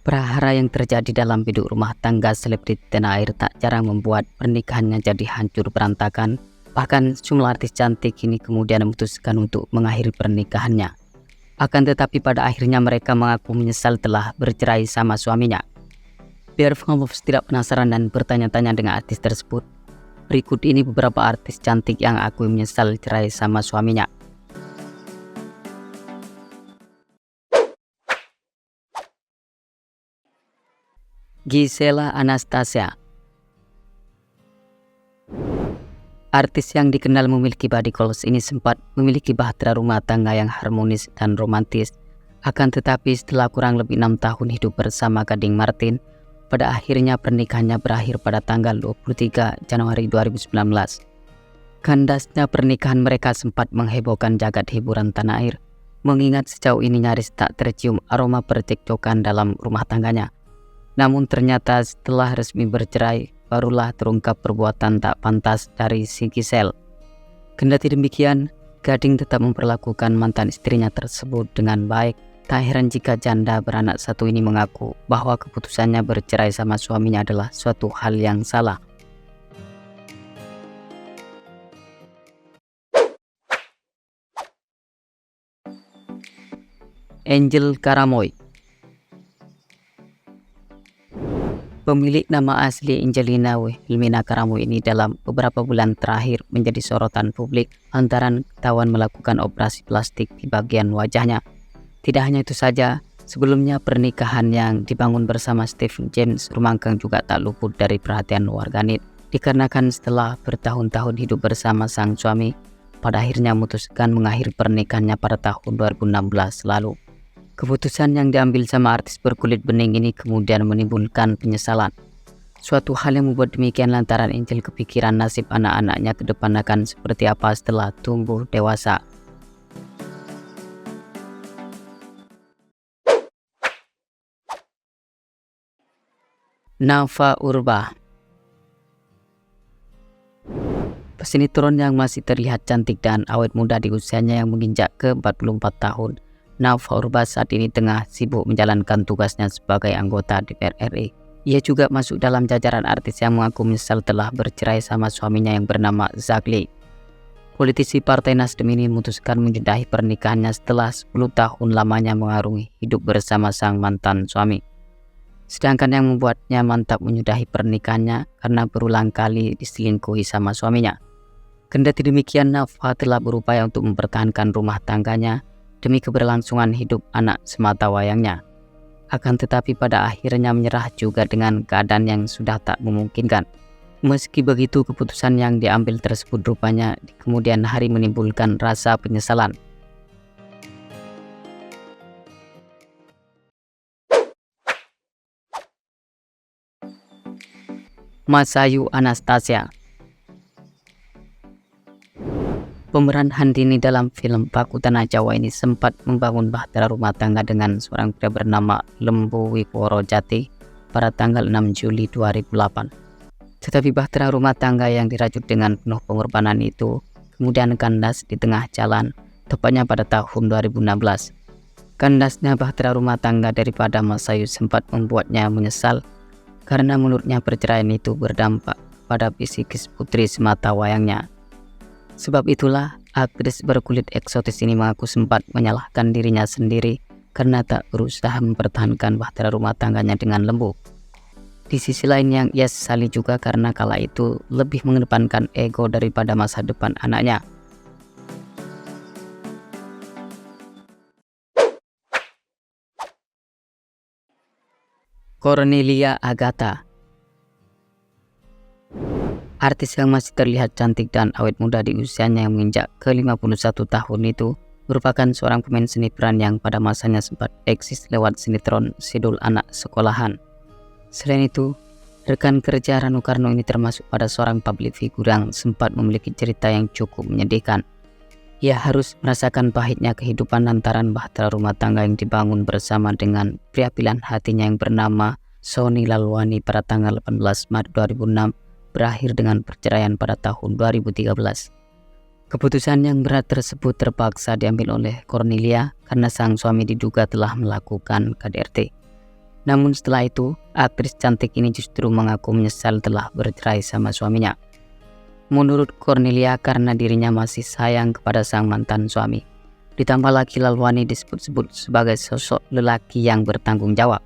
Prahara yang terjadi dalam biduk rumah tangga selebriti tanah air tak jarang membuat pernikahannya jadi hancur berantakan. Bahkan sejumlah artis cantik kini kemudian memutuskan untuk mengakhiri pernikahannya. Akan tetapi pada akhirnya mereka mengaku menyesal telah bercerai sama suaminya. Biar fans tidak penasaran dan bertanya-tanya dengan artis tersebut, berikut ini beberapa artis cantik yang akui menyesal cerai sama suaminya. Gisela Anastasia. Artis yang dikenal memiliki body goals ini sempat memiliki bahtera rumah tangga yang harmonis dan romantis. Akan tetapi setelah kurang lebih 6 tahun hidup bersama Gading Martin, pada akhirnya pernikahannya berakhir pada tanggal 23 Januari 2019. Kandasnya pernikahan mereka sempat menghebohkan jagat hiburan tanah air, mengingat sejauh ini nyaris tak tercium aroma percekcokan dalam rumah tangganya. Namun ternyata setelah resmi bercerai, barulah terungkap perbuatan tak pantas dari si Giselle. Kendati demikian, Gading tetap memperlakukan mantan istrinya tersebut dengan baik. Tak heran jika janda beranak satu ini mengaku bahwa keputusannya bercerai sama suaminya adalah suatu hal yang salah. Angel Karamoy. Pemilik nama asli Angelina Wilhelmina Karamoy ini dalam beberapa bulan terakhir menjadi sorotan publik lantaran ketahuan melakukan operasi plastik di bagian wajahnya. Tidak hanya itu saja, sebelumnya pernikahan yang dibangun bersama Steve James Rumangkang juga tak luput dari perhatian warganet, dikarenakan setelah bertahun-tahun hidup bersama sang suami, pada akhirnya memutuskan mengakhiri pernikahannya pada tahun 2016 lalu. Keputusan yang diambil sama artis berkulit bening ini kemudian menimbulkan penyesalan. Suatu hal yang membuat demikian lantaran Angel kepikiran nasib anak-anaknya ke depan akan seperti apa setelah tumbuh dewasa. Nafa Urbach. Pesinetron yang masih terlihat cantik dan awet muda di usianya yang menginjak ke 44 tahun. Nafa Urbach saat ini tengah sibuk menjalankan tugasnya sebagai anggota DPR RI. Ia juga masuk dalam jajaran artis yang mengaku menyesal telah bercerai sama suaminya yang bernama Zagli. Politisi Partai Nasdem ini memutuskan menyudahi pernikahannya setelah 10 tahun lamanya mengarungi hidup bersama sang mantan suami. Sedangkan yang membuatnya mantap menyudahi pernikahannya karena berulang kali diselingkuhi sama suaminya. Kendati demikian, Nafa telah berupaya untuk mempertahankan rumah tangganya demi keberlangsungan hidup anak semata wayangnya. Akan tetapi pada akhirnya menyerah juga dengan keadaan yang sudah tak memungkinkan. Meski begitu, keputusan yang diambil tersebut rupanya di kemudian hari menimbulkan rasa penyesalan. Masayu Anastasia. Pemeran Handini dalam film Paku Tanah Jawa ini sempat membangun bahtera rumah tangga dengan seorang pria bernama Lembu Wiworo Jati pada tanggal 6 Juli 2008. Tetapi bahtera rumah tangga yang dirajut dengan penuh pengorbanan itu kemudian kandas di tengah jalan, tepatnya pada tahun 2016. Kandasnya bahtera rumah tangga daripada Masayu sempat membuatnya menyesal karena menurutnya perceraian itu berdampak pada psikis putri semata wayangnya. Sebab itulah, aktris berkulit eksotis ini mengaku sempat menyalahkan dirinya sendiri karena tak berusaha mempertahankan bahtera rumah tangganya dengan Lembu. Di sisi lain yang ia sesali juga karena kala itu lebih mengedepankan ego daripada masa depan anaknya. Cornelia Agatha. Artis yang masih terlihat cantik dan awet muda di usianya yang menginjak ke 51 tahun itu merupakan seorang pemain sinetron yang pada masanya sempat eksis lewat sinetron Sidul Anak Sekolahan. Selain itu, rekan kerja Rano Karno ini termasuk pada seorang public figure yang sempat memiliki cerita yang cukup menyedihkan. Ia harus merasakan pahitnya kehidupan lantaran bahtera rumah tangga yang dibangun bersama dengan pria pilihan hatinya yang bernama Sony Lalwani pada tanggal 18 Maret 2006 berakhir dengan perceraian pada tahun 2013. Keputusan yang berat tersebut terpaksa diambil oleh Cornelia karena sang suami diduga telah melakukan KDRT. Namun setelah itu, aktris cantik ini justru mengaku menyesal telah bercerai sama suaminya. Menurut Cornelia, karena dirinya masih sayang kepada sang mantan suami. Ditambah lagi Lalwani disebut-sebut sebagai sosok lelaki yang bertanggung jawab.